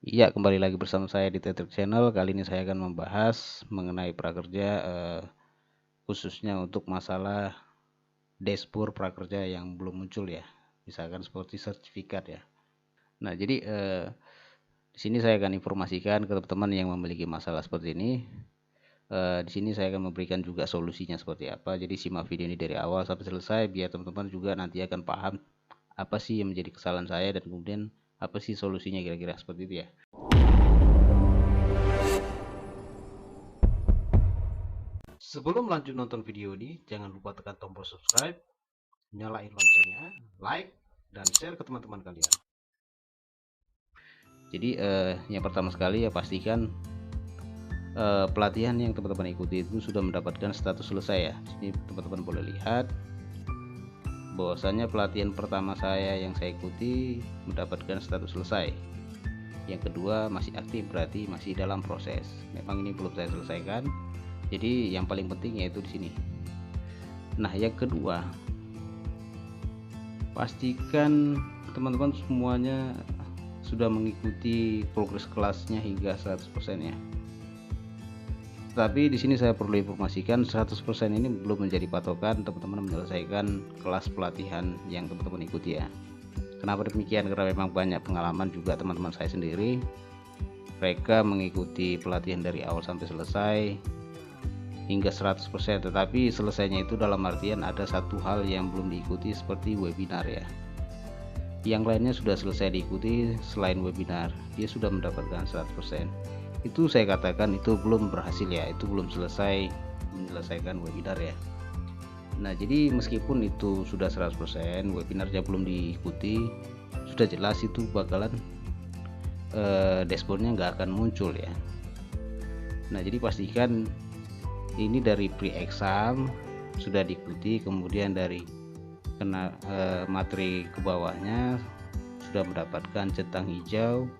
Iya, kembali lagi bersama saya di Tetrix Channel. Kali ini saya akan membahas mengenai prakerja, khususnya untuk masalah dashboard prakerja yang belum muncul ya, misalkan seperti sertifikat ya. Nah, jadi di sini saya akan informasikan ke teman-teman yang memiliki masalah seperti ini. Di sini saya akan memberikan juga solusinya seperti apa. Jadi simak video ini dari awal sampai selesai biar teman-teman juga nanti akan paham apa sih yang menjadi kesalahan saya dan kemudian apa sih solusinya kira-kira seperti itu ya. Sebelum lanjut nonton video ini, jangan lupa tekan tombol subscribe, nyalain loncengnya, like, dan share ke teman-teman kalian. Jadi yang pertama sekali ya pastikan pelatihan yang teman-teman ikuti itu sudah mendapatkan status selesai ya. Sini teman-teman boleh lihat bahwasanya pelatihan pertama saya yang saya ikuti mendapatkan status selesai. Yang kedua masih aktif, berarti masih dalam proses. Memang ini belum saya selesaikan. Jadi yang paling penting yaitu di sini. Nah, yang kedua, pastikan teman-teman semuanya sudah mengikuti progres kelasnya hingga 100% ya. Tapi di sini saya perlu informasikan 100% ini belum menjadi patokan teman-teman menyelesaikan kelas pelatihan yang teman-teman ikuti ya. Kenapa demikian? Karena memang banyak pengalaman juga teman-teman saya sendiri. Mereka mengikuti pelatihan dari awal sampai selesai hingga 100%, tetapi selesainya itu dalam artian ada satu hal yang belum diikuti seperti webinar ya. Yang lainnya sudah selesai diikuti selain webinar, dia sudah mendapatkan 100%. Itu saya katakan itu belum berhasil ya, itu belum selesai menyelesaikan webinar ya. Nah, jadi meskipun itu sudah 100%, webinarnya belum diikuti, sudah jelas itu bakalan dashboardnya nggak akan muncul ya. Nah, jadi pastikan ini dari pre-exam sudah diikuti, kemudian dari materi ke bawahnya sudah mendapatkan centang hijau.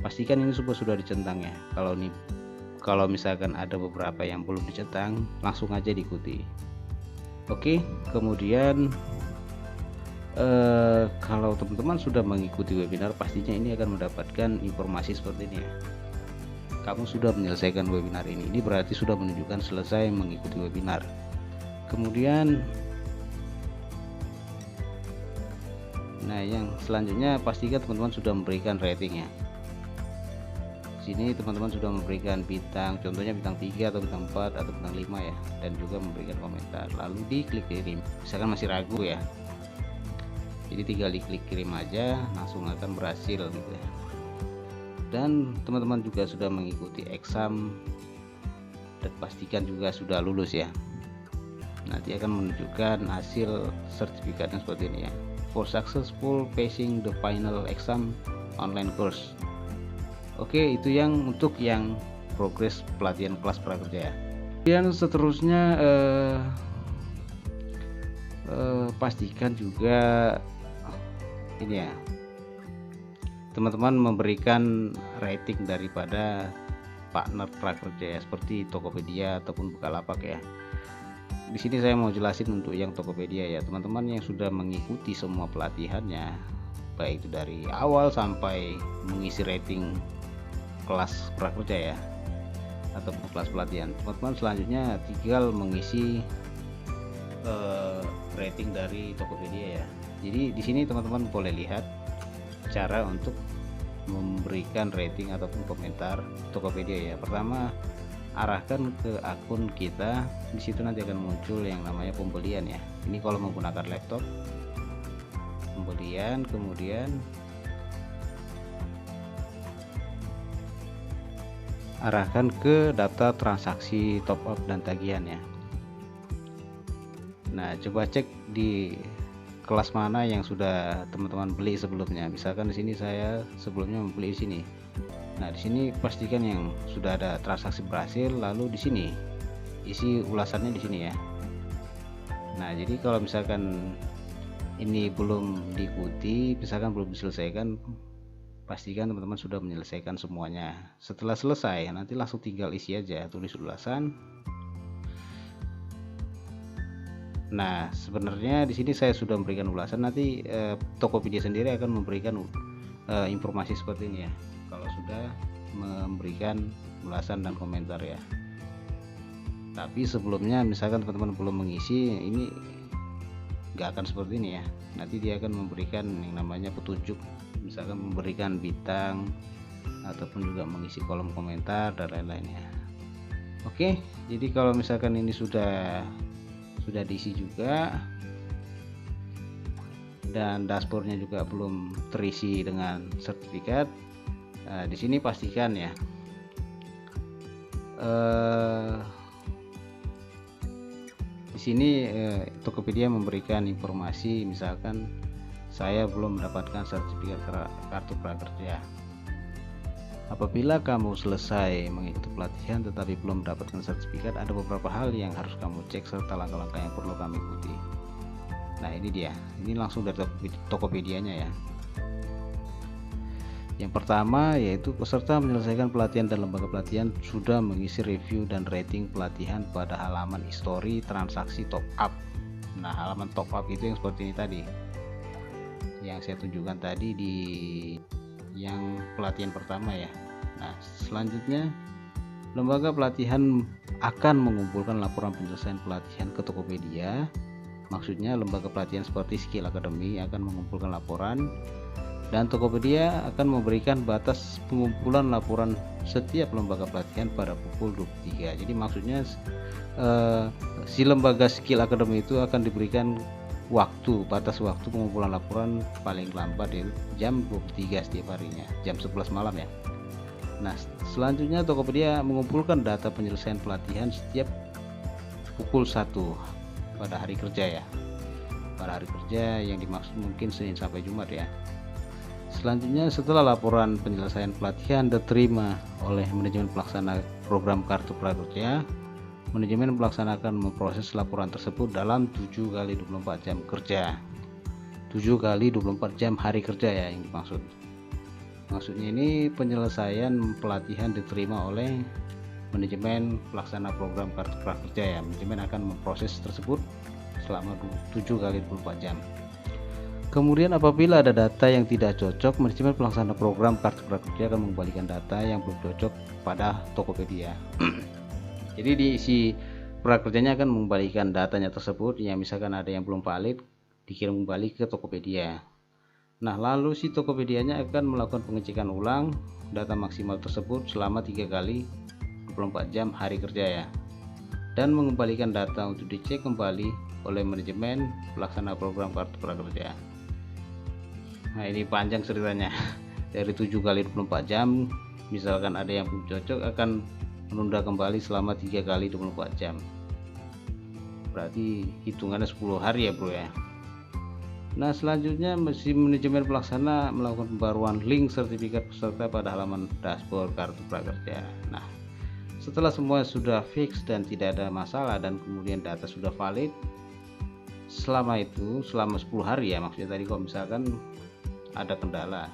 Pastikan ini sudah dicentang ya. Kalau misalkan ada beberapa yang belum dicentang, langsung aja diikuti. Oke, kemudian kalau teman-teman sudah mengikuti webinar, pastinya ini akan mendapatkan informasi seperti ini ya. Kamu sudah menyelesaikan webinar ini. Ini berarti sudah menunjukkan selesai mengikuti webinar. Kemudian nah, yang selanjutnya pastikan teman-teman sudah memberikan rating ya. Sini teman-teman sudah memberikan bintang, contohnya bintang 3 atau bintang 4 atau bintang 5 ya, dan juga memberikan komentar. Lalu diklik kirim. Misalkan masih ragu ya, jadi tinggal diklik kirim aja, langsung akan berhasil gitu ya. Dan teman-teman juga sudah mengikuti exam dan pastikan juga sudah lulus ya. Nanti akan menunjukkan hasil sertifikatnya seperti ini ya. For successful passing the final exam online course. Oke, itu yang untuk yang progres pelatihan kelas prakerja ya. Kemudian seterusnya pastikan juga ini ya, teman-teman memberikan rating daripada partner prakerja ya, seperti Tokopedia ataupun Bukalapak ya. Di sini saya mau jelasin untuk yang Tokopedia ya, teman-teman yang sudah mengikuti semua pelatihannya, baik itu dari awal sampai mengisi rating kelas prakerja ya ataupun kelas pelatihan, teman-teman selanjutnya tinggal mengisi rating dari Tokopedia ya. Jadi di sini teman-teman boleh lihat cara untuk memberikan rating ataupun komentar Tokopedia ya. Pertama, arahkan ke akun kita, di situ nanti akan muncul yang namanya pembelian ya. Ini kalau menggunakan laptop, pembelian, kemudian arahkan ke data transaksi top up dan tagihan ya. Nah, coba cek di kelas mana yang sudah teman-teman beli sebelumnya. Misalkan di sini saya sebelumnya membeli di sini. Nah, di sini pastikan yang sudah ada transaksi berhasil, lalu di sini isi ulasannya di sini ya. Nah, jadi kalau misalkan ini belum diikuti, misalkan belum diselesaikan, pastikan teman-teman sudah menyelesaikan semuanya. Setelah selesai, nanti langsung tinggal isi aja, tulis ulasan. Nah, sebenarnya di sini saya sudah memberikan ulasan, nanti Tokopedia sendiri akan memberikan informasi seperti ini ya. Kalau sudah memberikan ulasan dan komentar ya. Tapi sebelumnya misalkan teman-teman belum mengisi, ini nggak akan seperti ini ya. Nanti dia akan memberikan yang namanya petunjuk, misalkan memberikan bintang ataupun juga mengisi kolom komentar dan lain-lainnya. Oke, jadi kalau misalkan ini sudah diisi juga dan dashboardnya juga belum terisi dengan sertifikat, di sini pastikan ya di sini Tokopedia memberikan informasi, misalkan saya belum mendapatkan sertifikat kartu prakerja. Apabila kamu selesai mengikuti pelatihan tetapi belum mendapatkan sertifikat, ada beberapa hal yang harus kamu cek serta langkah-langkah yang perlu kamu ikuti. Nah ini dia, ini langsung dari Tokopedia-nya ya. Yang pertama yaitu peserta menyelesaikan pelatihan dan lembaga pelatihan sudah mengisi review dan rating pelatihan pada halaman history transaksi top up. Nah halaman top up itu yang seperti ini tadi, yang saya tunjukkan tadi di yang pelatihan pertama ya. Nah selanjutnya lembaga pelatihan akan mengumpulkan laporan penyelesaian pelatihan ke Tokopedia. Maksudnya lembaga pelatihan seperti Skill Academy akan mengumpulkan laporan dan Tokopedia akan memberikan batas pengumpulan laporan setiap lembaga pelatihan pada pukul 23. Jadi maksudnya si lembaga Skill Academy itu akan diberikan batas waktu pengumpulan laporan paling lambat yaitu jam 23 setiap harinya, jam 11 malam ya. Nah selanjutnya Tokopedia mengumpulkan data penyelesaian pelatihan setiap pukul 1 pada hari kerja ya, pada hari kerja yang dimaksud mungkin Senin sampai Jumat ya. Selanjutnya setelah laporan penyelesaian pelatihan diterima oleh manajemen pelaksana program kartu prakerja, manajemen pelaksanakan memproses laporan tersebut dalam 7 kali 24 jam kerja. 7 kali 24 jam hari kerja ya yang dimaksud. Maksudnya ini penyelesaian pelatihan diterima oleh manajemen pelaksana program kartu prakerja ya. Manajemen akan memproses tersebut selama 7 kali 24 jam. Kemudian apabila ada data yang tidak cocok, manajemen pelaksana program kartu prakerja akan mengembalikan data yang belum cocok pada Tokopedia. Jadi di si prakerjanya akan mengembalikan datanya tersebut, yang misalkan ada yang belum valid dikirim kembali ke Tokopedia. Nah lalu si Tokopedianya akan melakukan pengecekan ulang data maksimal tersebut selama 3 kali 24 jam hari kerja ya, dan mengembalikan data untuk dicek kembali oleh manajemen pelaksana program kartu prakerja. Nah ini panjang ceritanya. Dari 7 kali 24 jam, misalkan ada yang belum cocok akan menunda kembali selama 3 kali 24 jam. Berarti hitungannya 10 hari ya bro ya. Nah selanjutnya manajemen pelaksana melakukan pembaruan link sertifikat peserta pada halaman dashboard kartu prakerja. Nah setelah semua sudah fix dan tidak ada masalah dan kemudian data sudah valid, selama 10 hari ya, maksudnya tadi kalau misalkan ada kendala,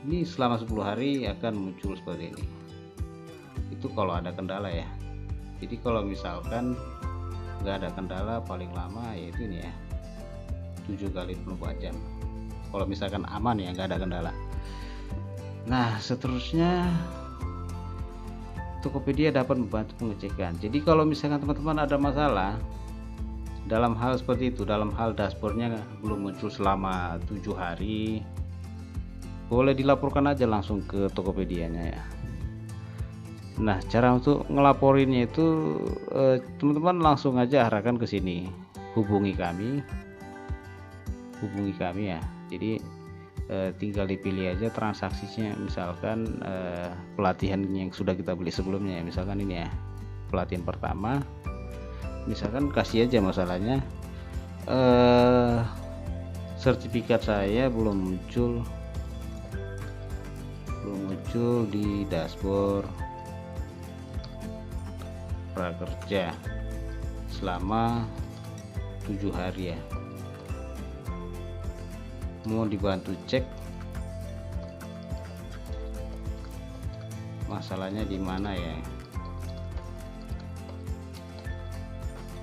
ini selama 10 hari akan muncul seperti ini. Itu kalau ada kendala ya. Jadi kalau misalkan nggak ada kendala, paling lama yaitu ini ya, 7 kali 24 jam. Kalau misalkan aman ya, nggak ada kendala. Nah seterusnya Tokopedia dapat membantu pengecekan. Jadi kalau misalkan teman-teman ada masalah dalam hal seperti itu, dalam hal dashboardnya belum muncul selama 7 hari, boleh dilaporkan aja langsung ke Tokopedianya ya. Nah cara untuk ngelaporinnya itu teman-teman langsung aja arahkan ke sini, hubungi kami ya. Jadi tinggal dipilih aja transaksinya, misalkan pelatihan yang sudah kita beli sebelumnya ya, misalkan ini ya pelatihan pertama, misalkan kasih aja masalahnya sertifikat saya belum muncul di dashboard prakerja selama 7 hari ya, mau dibantu cek masalahnya di mana ya.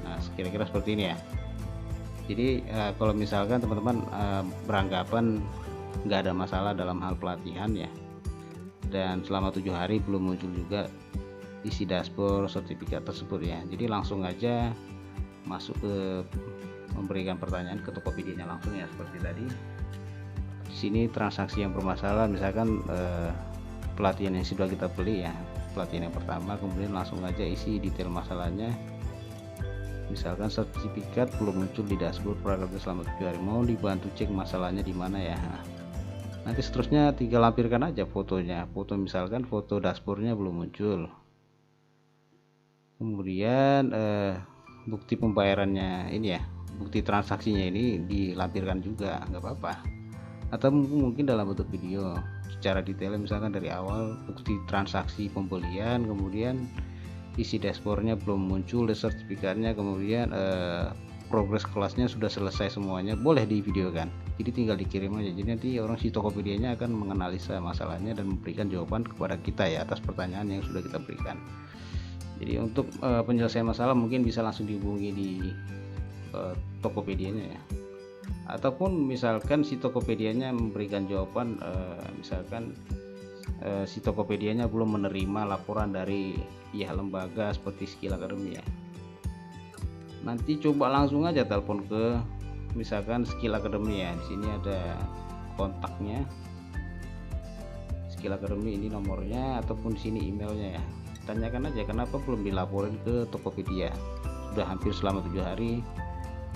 Nah kira-kira seperti ini ya. Jadi kalau misalkan teman-teman beranggapan nggak ada masalah dalam hal pelatihan ya, dan selama 7 hari belum muncul juga isi dashboard sertifikat tersebut ya. Jadi langsung aja masuk ke memberikan pertanyaan ke Tokopedia-nya langsung ya, seperti tadi. Di sini transaksi yang bermasalah, misalkan pelatihan yang sudah kita beli ya, pelatihan yang pertama, kemudian langsung aja isi detail masalahnya. Misalkan sertifikat belum muncul di dashboard prakerja selama 7 hari, mau dibantu cek masalahnya di mana ya. Nanti seterusnya tinggal lampirkan aja fotonya, misalkan foto dashboardnya belum muncul, kemudian bukti pembayarannya ini ya, bukti transaksinya ini dilampirkan juga, nggak apa-apa, atau mungkin dalam bentuk video secara detail, misalkan dari awal bukti transaksi pembelian, kemudian isi dashboardnya belum muncul, sertifikatnya, kemudian progres kelasnya sudah selesai semuanya, boleh divideokan. Jadi tinggal dikirim aja, jadi nanti orang si Tokopedia-nya akan menganalisa masalahnya dan memberikan jawaban kepada kita ya atas pertanyaan yang sudah kita berikan. Jadi untuk penyelesaian masalah mungkin bisa langsung dihubungi di Tokopedia-nya ya, ataupun misalkan si Tokopedia-nya memberikan jawaban, misalkan si Tokopedia-nya belum menerima laporan dari pihak lembaga seperti Skill Academy ya, nanti coba langsung aja telepon ke misalkan Skill Academy ya. Di sini ada kontaknya Skill Academy, ini nomornya, ataupun di sini emailnya ya. Tanyakan aja kenapa belum dilaporin ke Tokopedia, sudah hampir selama 7 hari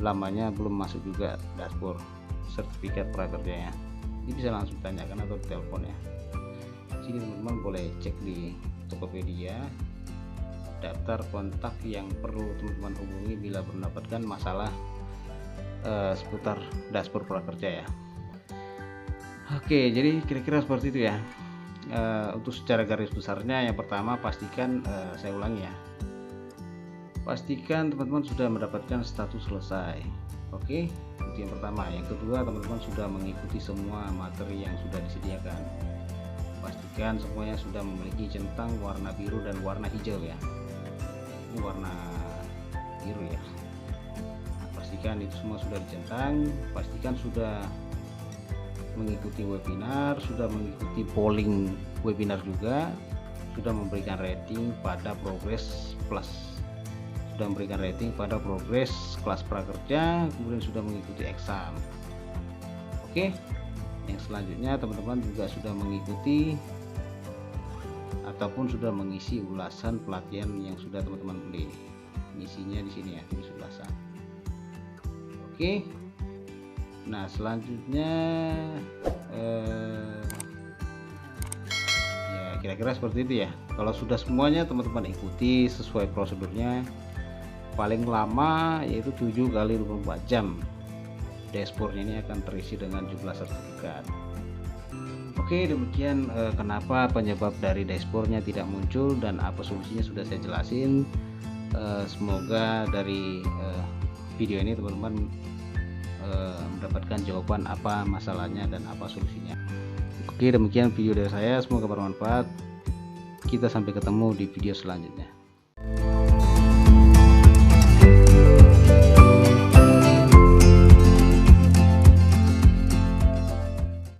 lamanya belum masuk juga dashboard sertifikat prakerjanya. Ini bisa langsung tanyakan atau telepon ya. Di sini teman-teman boleh cek di Tokopedia daftar kontak yang perlu teman-teman hubungi bila mendapatkan masalah seputar dashboard prakerja ya. Oke, jadi kira-kira seperti itu ya. Untuk secara garis besarnya, yang pertama pastikan, saya ulangi ya, pastikan teman-teman sudah mendapatkan status selesai. Oke, itu yang pertama. Yang kedua, teman-teman sudah mengikuti semua materi yang sudah disediakan. Pastikan semuanya sudah memiliki centang warna biru dan warna hijau ya. Ini warna biru ya. Nah, pastikan itu semua sudah dicentang. Pastikan sudah mengikuti webinar, sudah mengikuti polling webinar juga, sudah memberikan rating pada progres plus, sudah memberikan rating pada progres kelas prakerja, kemudian sudah mengikuti exam. Oke, yang selanjutnya teman-teman juga sudah mengikuti ataupun sudah mengisi ulasan pelatihan yang sudah teman-teman beli. Isinya di sini ya, tulis ulasan. Oke. Nah, selanjutnya ya kira-kira seperti itu ya. Kalau sudah semuanya teman-teman ikuti sesuai prosedurnya, paling lama yaitu 7 kali 24 jam dashboardnya ini akan terisi dengan jumlah sertifikat. Oke, demikian kenapa penyebab dari dashboardnya tidak muncul dan apa solusinya sudah saya jelasin. Semoga dari video ini teman-teman mendapatkan jawaban apa masalahnya dan apa solusinya. Oke, demikian video dari saya, semoga bermanfaat. Kita sampai ketemu di video selanjutnya.